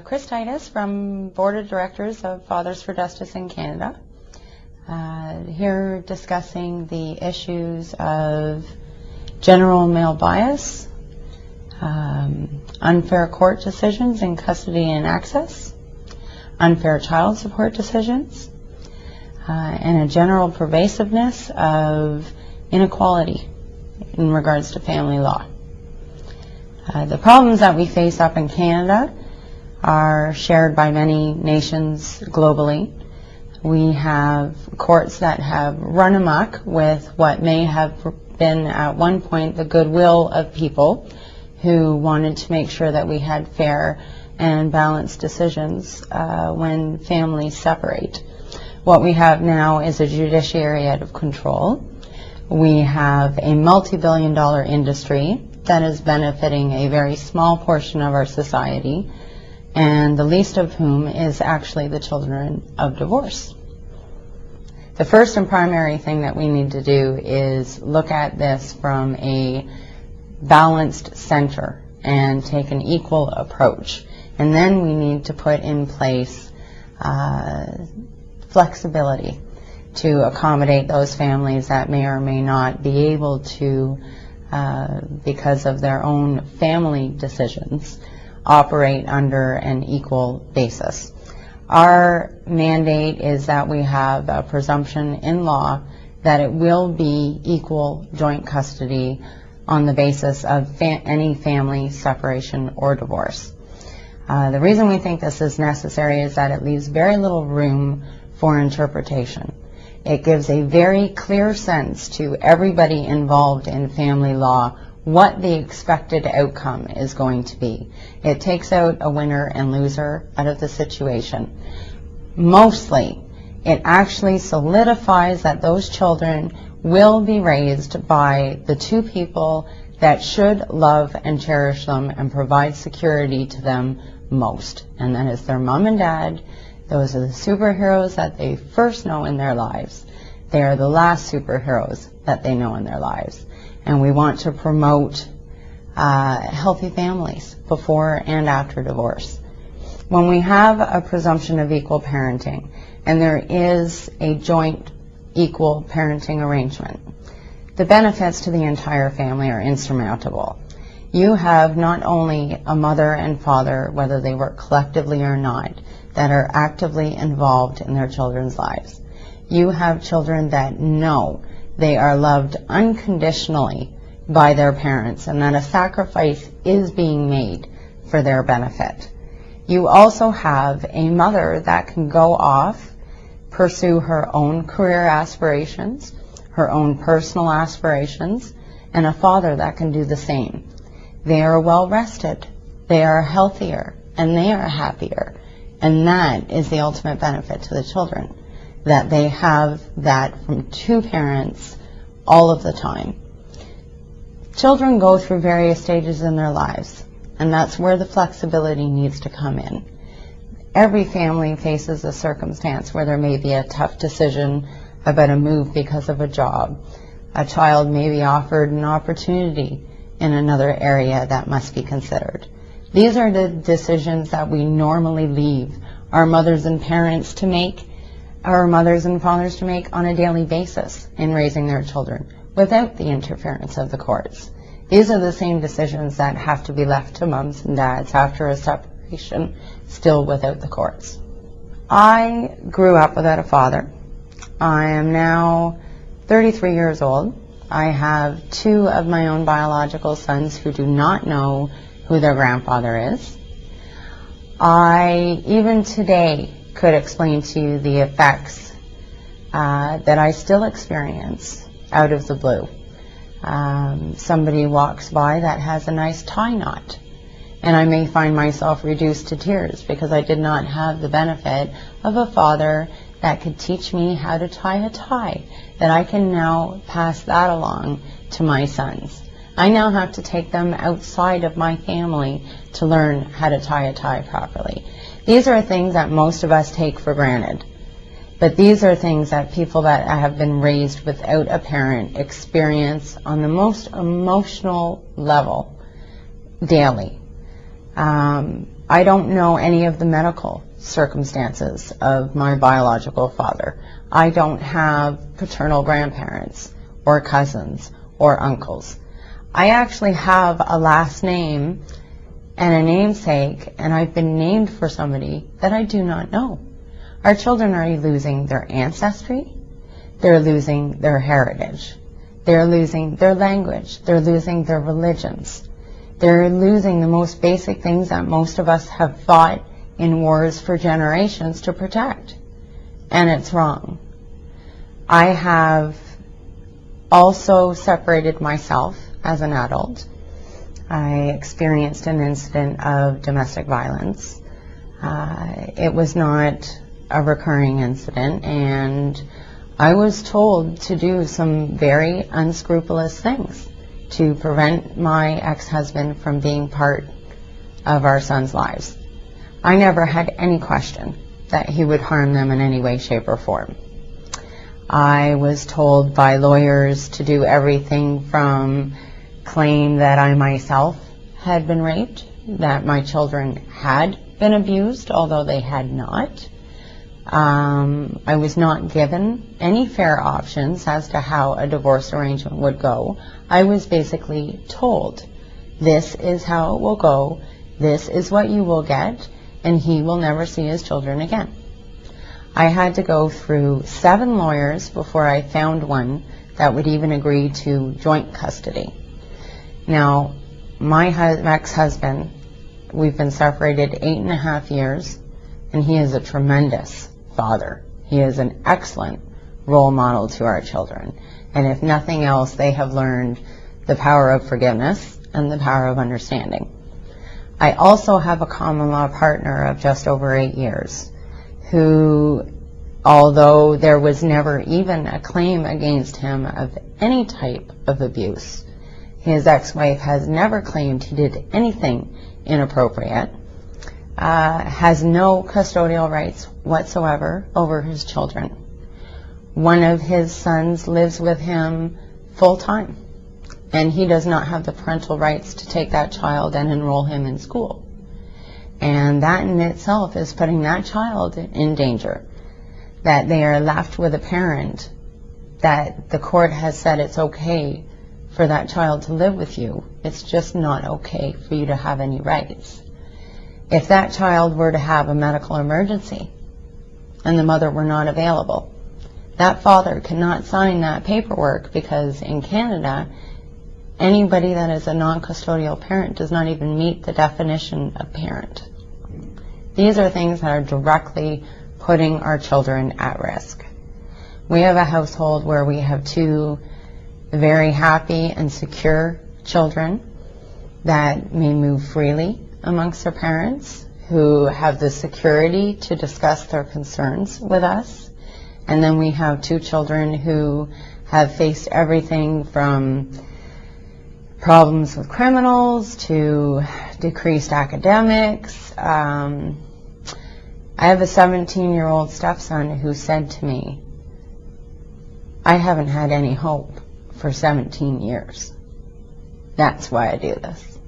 Kris Titus from Board of Directors of Fathers for Justice in Canada. Here discussing the issues of general male bias, unfair court decisions in custody and access, unfair child support decisions, and a general pervasiveness of inequality in regards to family law. The problems that we face up in Canada are shared by many nations globally. We have courts that have run amok with what may have been at one point the goodwill of people who wanted to make sure that we had fair and balanced decisions when families separate. What we have now is a judiciary out of control. We have a multi-billion-dollar industry that is benefiting a very small portion of our society, and the least of whom is actually the children of divorce. The first and primary thing that we need to do is look at this from a balanced center and take an equal approach. And then we need to put in place flexibility to accommodate those families that may or may not be able to, because of their own family decisions, operate under an equal basis. Our mandate is that we have a presumption in law that it will be equal joint custody on the basis of any family separation or divorce. The reason we think this is necessary is that it leaves very little room for interpretation. It gives a very clear sense to everybody involved in family law what the expected outcome is going to be. It takes out a winner and loser out of the situation. Mostly, it actually solidifies that those children will be raised by the two people that should love and cherish them and provide security to them most. And that is their mom and dad. Those are the superheroes that they first know in their lives. They are the last superheroes that they know in their lives. And we want to promote healthy families before and after divorce. When we have a presumption of equal parenting, and there is a joint equal parenting arrangement, the benefits to the entire family are insurmountable. You have not only a mother and father, whether they work collectively or not, that are actively involved in their children's lives. You have children that know they are loved unconditionally by their parents and that a sacrifice is being made for their benefit. You also have a mother that can go off, pursue her own career aspirations, her own personal aspirations, and a father that can do the same. They are well rested, they are healthier, and they are happier. And that is the ultimate benefit to the children, that they have that from two parents all of the time. Children go through various stages in their lives, and that's where the flexibility needs to come in. Every family faces a circumstance where there may be a tough decision about a move because of a job. A child may be offered an opportunity in another area that must be considered. These are the decisions that we normally leave our mothers and parents to make, our mothers and fathers to make on a daily basis in raising their children without the interference of the courts. These are the same decisions that have to be left to moms and dads after a separation, still without the courts. I grew up without a father. I am now 33 years old. I have two of my own biological sons who do not know who their grandfather is. I, even today, could explain to you the effects that I still experience out of the blue. Somebody walks by that has a nice tie knot, and I may find myself reduced to tears because I did not have the benefit of a father that could teach me how to tie a tie, that I can now pass that along to my sons. I now have to take them outside of my family to learn how to tie a tie properly. These are things that most of us take for granted. But these are things that people that have been raised without a parent experience on the most emotional level daily. I don't know any of the medical circumstances of my biological father. I don't have paternal grandparents or cousins or uncles. I actually have a last name and a namesake, and I've been named for somebody that I do not know. Our children are losing their ancestry. They're losing their heritage. They're losing their language. They're losing their religions. They're losing the most basic things that most of us have fought in wars for generations to protect. And it's wrong. I have also separated myself as an adult. I experienced an incident of domestic violence. It was not a recurring incident, and I was told to do some very unscrupulous things to prevent my ex-husband from being part of our sons' lives. I never had any question that he would harm them in any way, shape, or form. I was told by lawyers to do everything from claim that I myself had been raped, that my children had been abused, although they had not. I was not given any fair options as to how a divorce arrangement would go. I was basically told, this is how it will go, this is what you will get, and he will never see his children again. I had to go through 7 lawyers before I found one that would even agree to joint custody. Now, my ex-husband, we've been separated 8.5 years, and he is a tremendous father. He is an excellent role model to our children. And if nothing else, they have learned the power of forgiveness and the power of understanding. I also have a common law partner of just over 8 years who, although there was never even a claim against him of any type of abuse, his ex-wife has never claimed he did anything inappropriate, has no custodial rights whatsoever over his children. One of his sons lives with him full-time, and he does not have the parental rights to take that child and enroll him in school. And that in itself is putting that child in danger, that they are left with a parent that the court has said it's okay for that child to live with you. It's just not okay for you to have any rights. If that child were to have a medical emergency and the mother were not available, that father cannot sign that paperwork, because in Canada, anybody that is a non-custodial parent does not even meet the definition of parent. These are things that are directly putting our children at risk. We have a household where we have 2 very happy and secure children that may move freely amongst their parents, who have the security to discuss their concerns with us. And then we have 2 children who have faced everything from problems with criminals to decreased academics. I have a 17-year-old stepson who said to me, I haven't had any hope for 17 years. That's why I do this.